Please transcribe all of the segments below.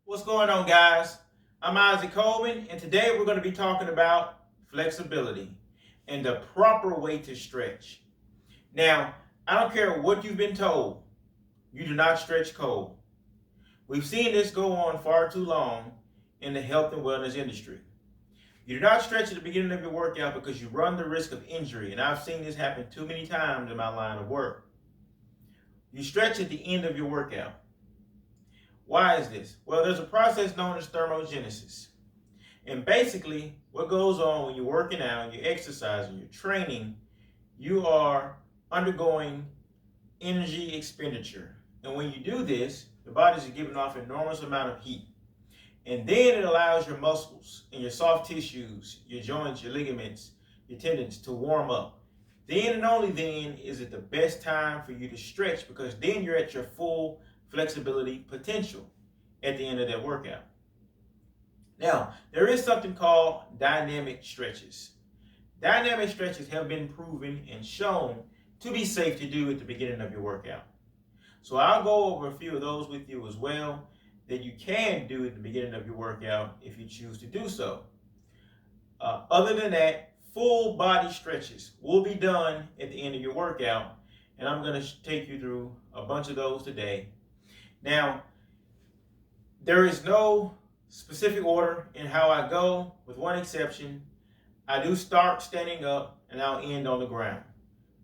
What's going on, guys? I'm IssacD.Coleman, and today we're going to be talking about flexibility and the proper way to stretch. Now, I don't care what you've been told, you do not stretch cold. We've seen this go on far too long in the health and wellness industry. You do not stretch at the beginning of your workout because you run the risk of injury, and I've seen this happen too many times in my line of work. You stretch at the end of your workout. Why is this? Well, there's a process known as thermogenesis. And basically, what goes on when you're working out, you're exercising, you're training, you are undergoing energy expenditure. And when you do this, the body's giving off an enormous amount of heat. And then it allows your muscles and your soft tissues, your joints, your ligaments, your tendons to warm up. Then and only then is it the best time for you to stretch, because then you're at your full flexibility potential at the end of that workout. Now, there is something called dynamic stretches. Dynamic stretches have been proven and shown to be safe to do at the beginning of your workout. So I'll go over a few of those with you as well that you can do at the beginning of your workout if you choose to do so. Other than that, full body stretches will be done at the end of your workout, and I'm going to take you through a bunch of those today. Now, there is no specific order in how I go, with one exception. I do start standing up and I'll end on the ground.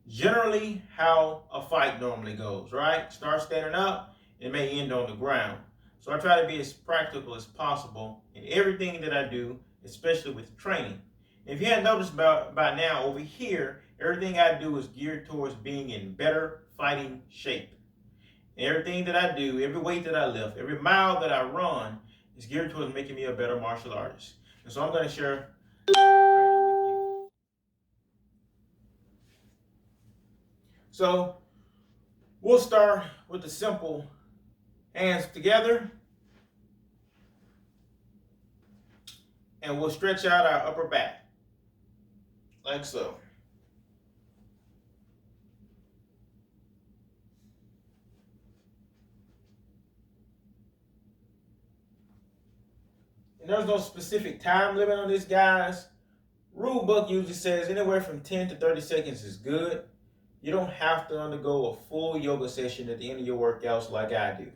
Generally, how a fight normally goes, right? Start standing up, it may end on the ground. So I try to be as practical as possible in everything that I do, especially with training. If you hadn't noticed by now, over here, everything I do is geared towards being in better fighting shape. Everything that I do, every weight that I lift, every mile that I run is geared towards making me a better martial artist. And so I'm going to share training with you. So we'll start with the simple hands together, and we'll stretch out our upper back like so. And there's no specific time limit on this, guys. Rule book usually says anywhere from 10 to 30 seconds is good. You don't have to undergo a full yoga session at the end of your workouts like I do.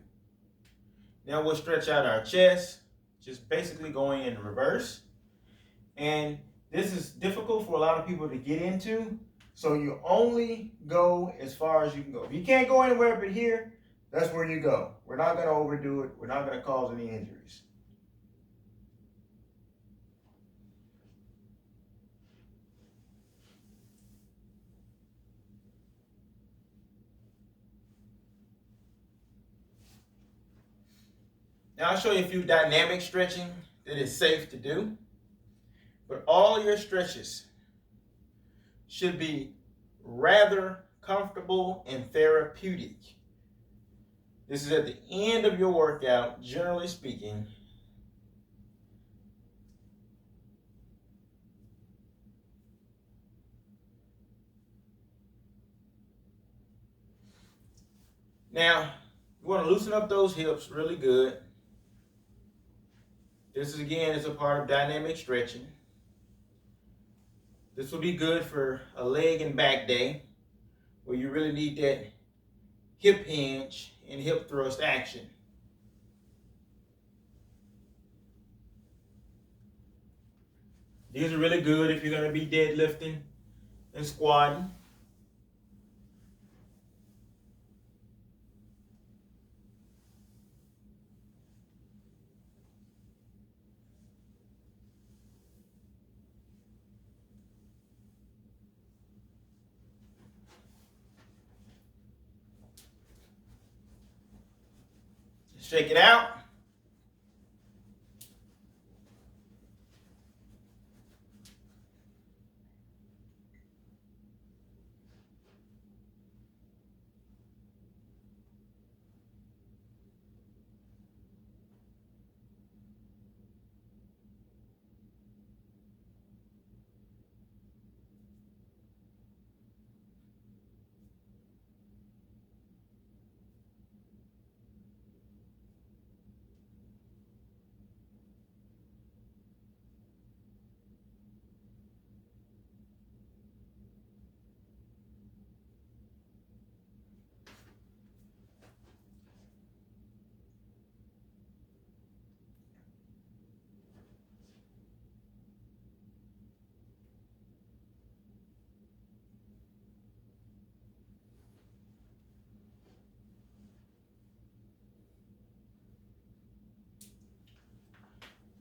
Now we'll stretch out our chest, just basically going in reverse. And this is difficult for a lot of people to get into, so you only go as far as you can go. If you can't go anywhere but here, that's where you go. We're not going to overdo it. We're not going to cause any injuries. Now I'll show you a few dynamic stretching that is safe to do. But all your stretches should be rather comfortable and therapeutic. This is at the end of your workout, generally speaking. Now, you want to loosen up those hips really good. This is, again, is a part of dynamic stretching. This will be good for a leg and back day, where you really need that hip hinge and hip thrust action. These are really good if you're going to be deadlifting and squatting. Shake it out.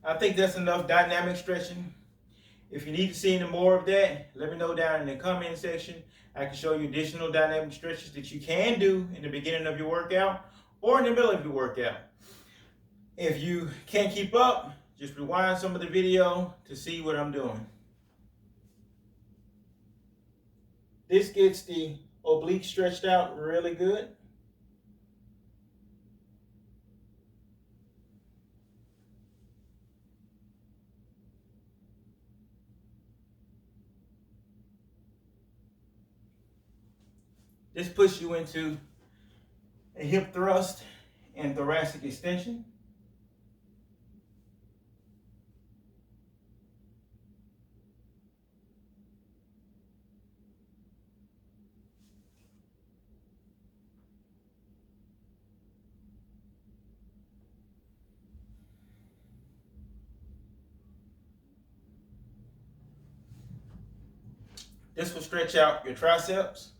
I think that's enough dynamic stretching. If you need to see any more of that, let me know down in the comment section. I can show you additional dynamic stretches that you can do in the beginning of your workout or in the middle of your workout. If you can't keep up, just rewind some of the video to see what I'm doing. This gets the oblique stretched out really good. This puts you into a hip thrust and thoracic extension. This will stretch out your triceps.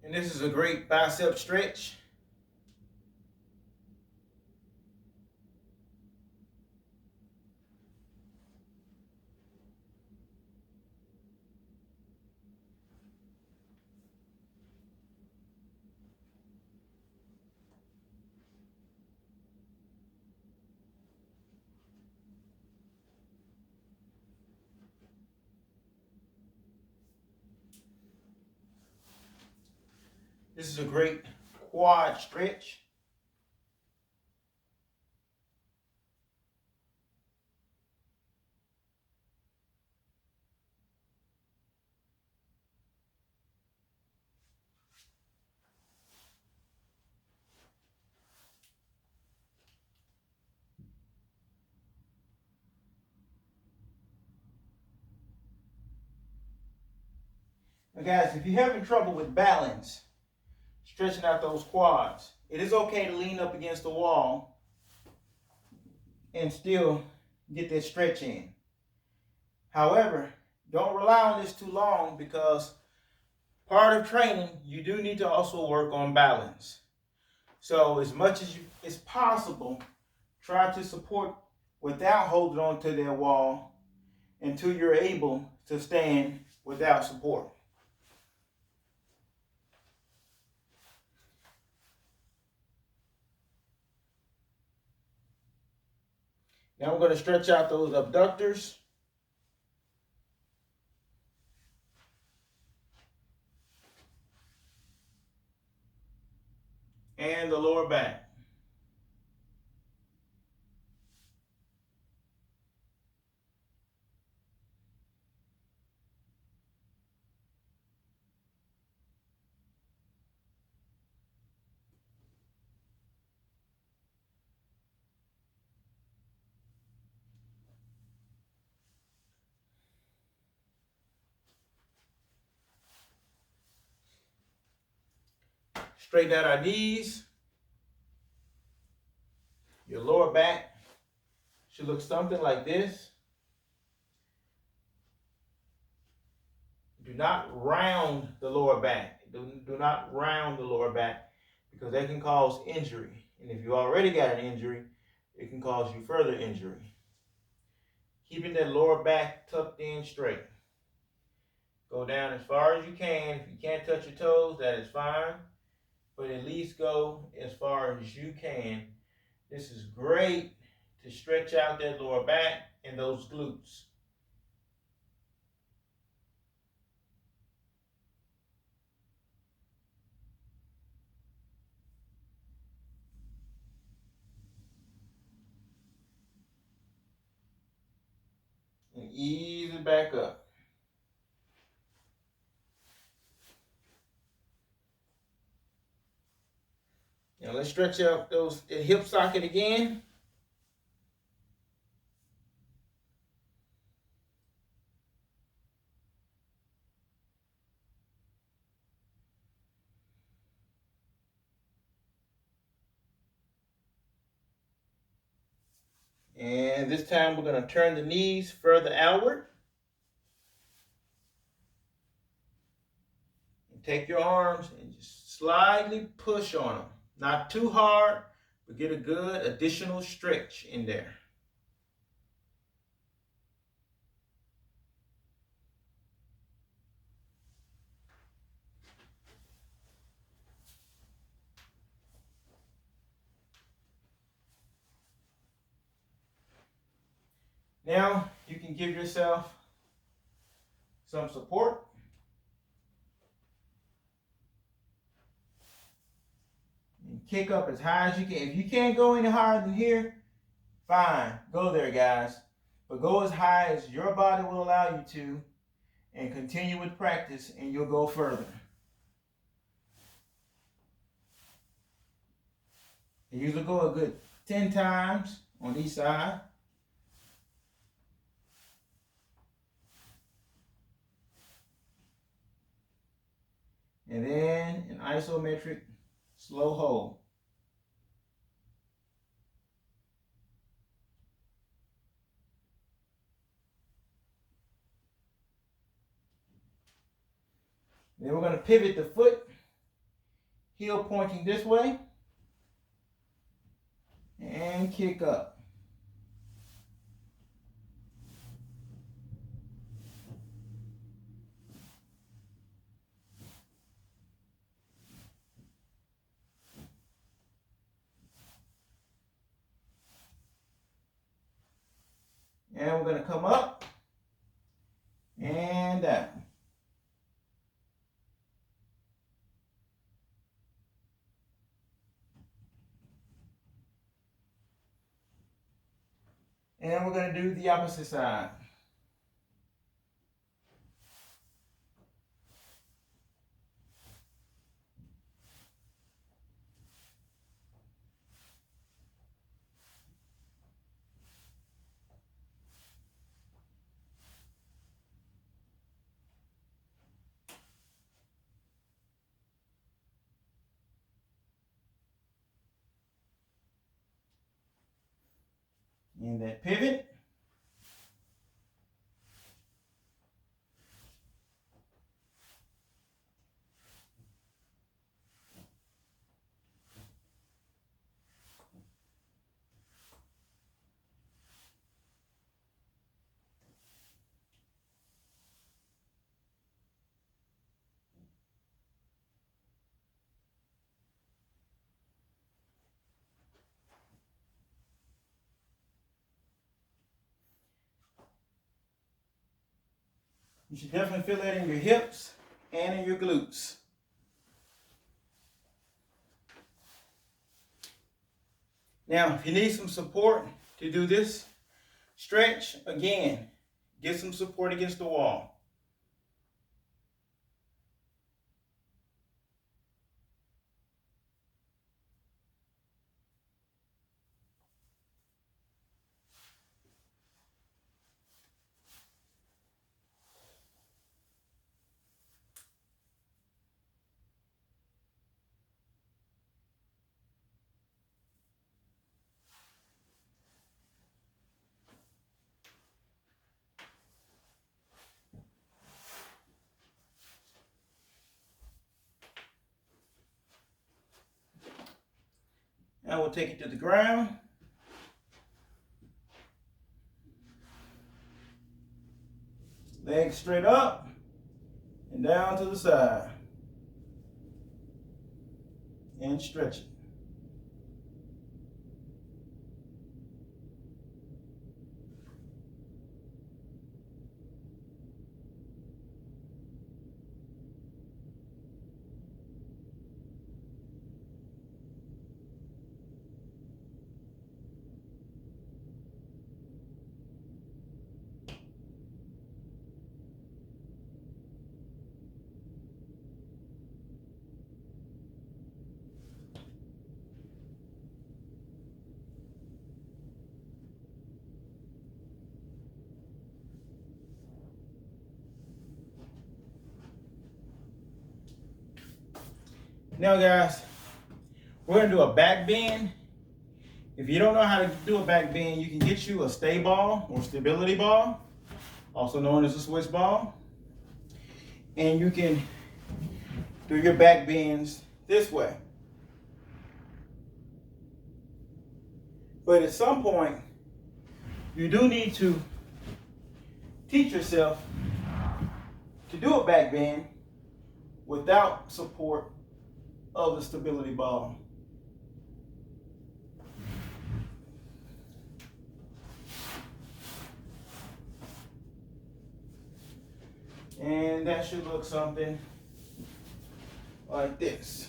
And this is a great bicep stretch. This is a great quad stretch. Now guys, if you're having trouble with balance, stretching out those quads, it is okay to lean up against the wall and still get that stretch in. However, don't rely on this too long, because part of training, you do need to also work on balance. So as much as it's possible, try to support without holding on to that wall until you're able to stand without support. Now I'm going to stretch out those abductors. And the lower back. Straighten out our knees. Your lower back should look something like this. Do not round the lower back. Do not round the lower back, because that can cause injury. And if you already got an injury, it can cause you further injury. Keeping that lower back tucked in straight. Go down as far as you can. If you can't touch your toes, that is fine. But at least go as far as you can. This is great to stretch out that lower back and those glutes. And ease it back up. Now let's stretch out the hip socket again. And this time we're going to turn the knees further outward. And take your arms and just slightly push on them. Not too hard, but get a good additional stretch in there. Now you can give yourself some support. And kick up as high as you can. If you can't go any higher than here, fine, go there, guys. But go as high as your body will allow you to, and continue with practice, and you'll go further. You usually go a good 10 times on each side. And then an isometric slow hold. Then we're going to pivot the foot, heel pointing this way, and kick up. And we're going to come up and down. And we're going to do the opposite side. In that pivot. You should definitely feel that in your hips and in your glutes. Now, if you need some support to do this stretch, again, get some support against the wall. Now we'll take it to the ground. Legs straight up and down to the side. And stretch it. Now guys, we're going to do a back bend If you don't know how to do a back bend, you can get you a stay ball or stability ball, also known as a Swiss ball. And you can do your back bends this way. But at some point, you do need to teach yourself to do a back bend without support of the stability ball. And that should look something like this.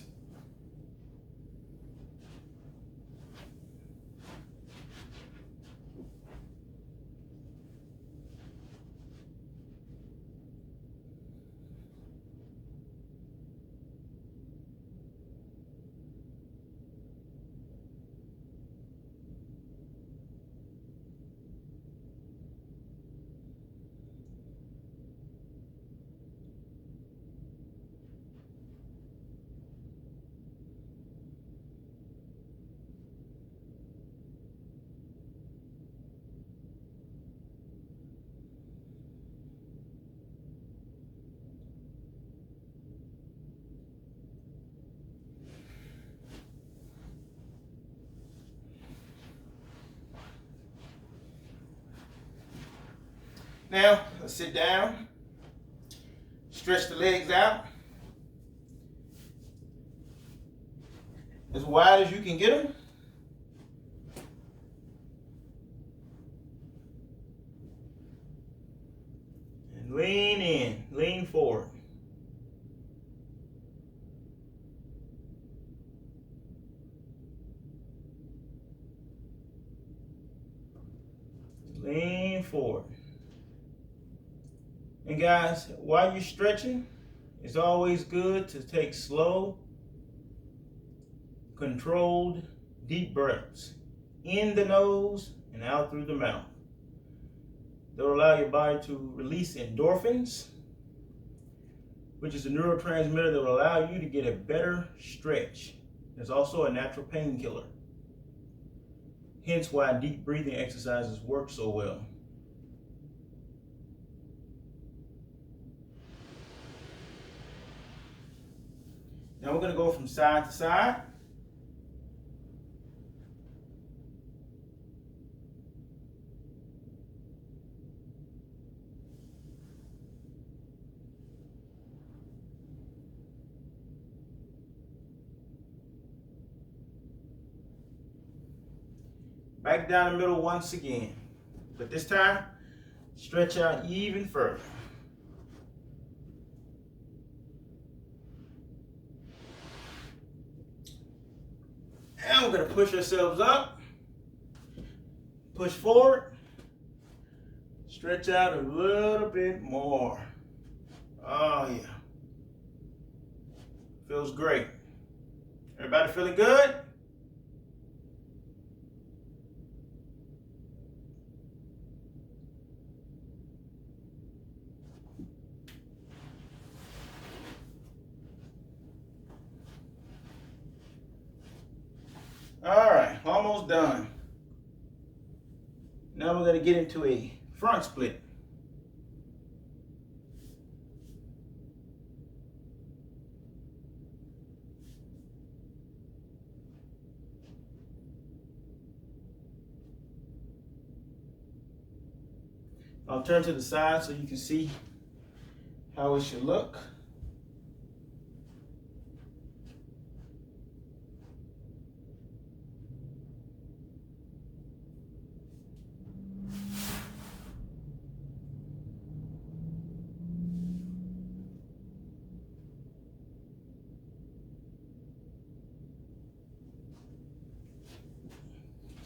Now, let's sit down, stretch the legs out as wide as you can get them. And lean in, lean forward. Lean forward. And guys, while you're stretching, it's always good to take slow, controlled, deep breaths in the nose and out through the mouth. They'll allow your body to release endorphins, which is a neurotransmitter that will allow you to get a better stretch. It's also a natural painkiller. Hence why deep breathing exercises work so well. Now we're going to go from side to side. Back down the middle once again. But this time, stretch out even further. Now we're going to push ourselves up, push forward, stretch out a little bit more. Oh yeah, feels great. Everybody feeling good? All right, almost done. Now we're going to get into a front split. I'll turn to the side so you can see how it should look.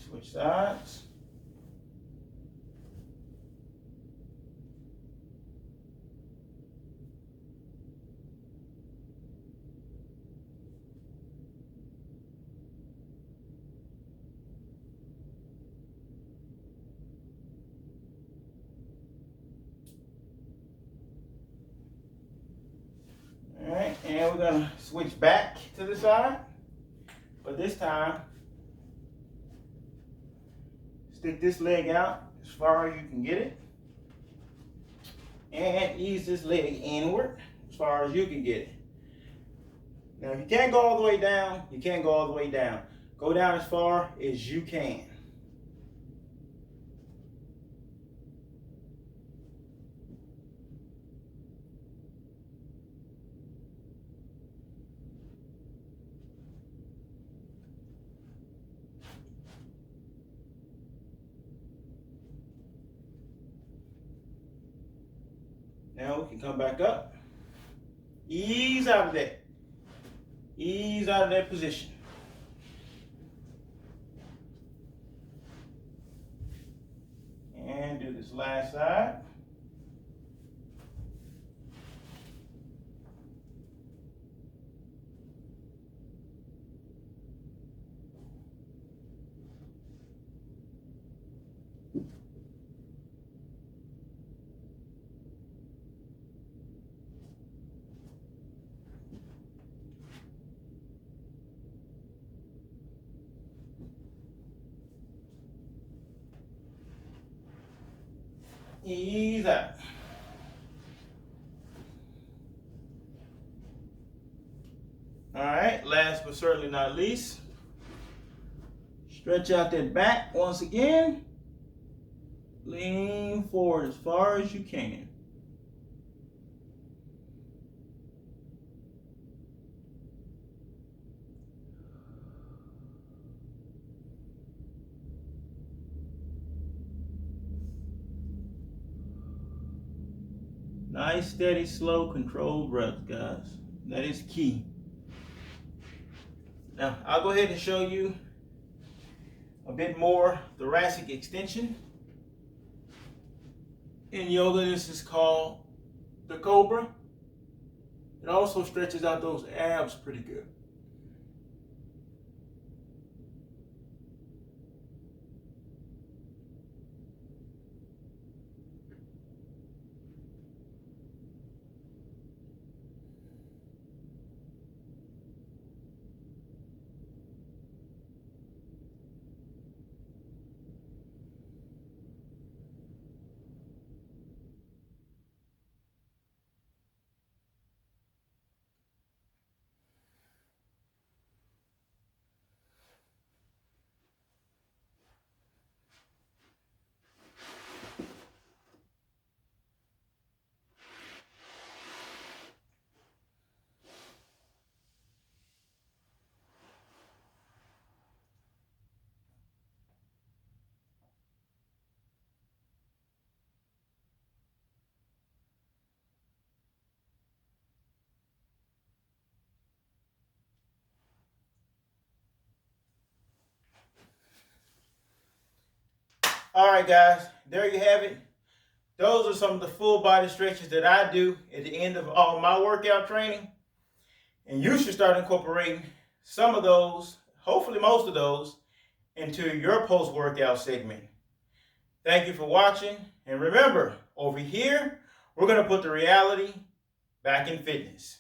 Switch sides. All right, and we're gonna switch back to the side, but this time Stick this leg out as far as you can get it. And ease this leg inward as far as you can get it. Now, if you can't go all the way down, you can't go all the way down. Go down as far as you can. Now we can come back up. Ease out of that. Ease out of that position. And do this last side. Ease out. All right, last but certainly not least, stretch out that back once again. Lean forward as far as you can. Nice, steady, slow, controlled breath, guys. That is key. Now, I'll go ahead and show you a bit more thoracic extension. In yoga, this is called the Cobra. It also stretches out those abs pretty good. All right, guys, there you have it. Those are some of the full body stretches that I do at the end of all my workout training. And you should start incorporating some of those, hopefully most of those, into your post-workout segment. Thank you for watching. And remember, over here, we're going to put the reality back in fitness.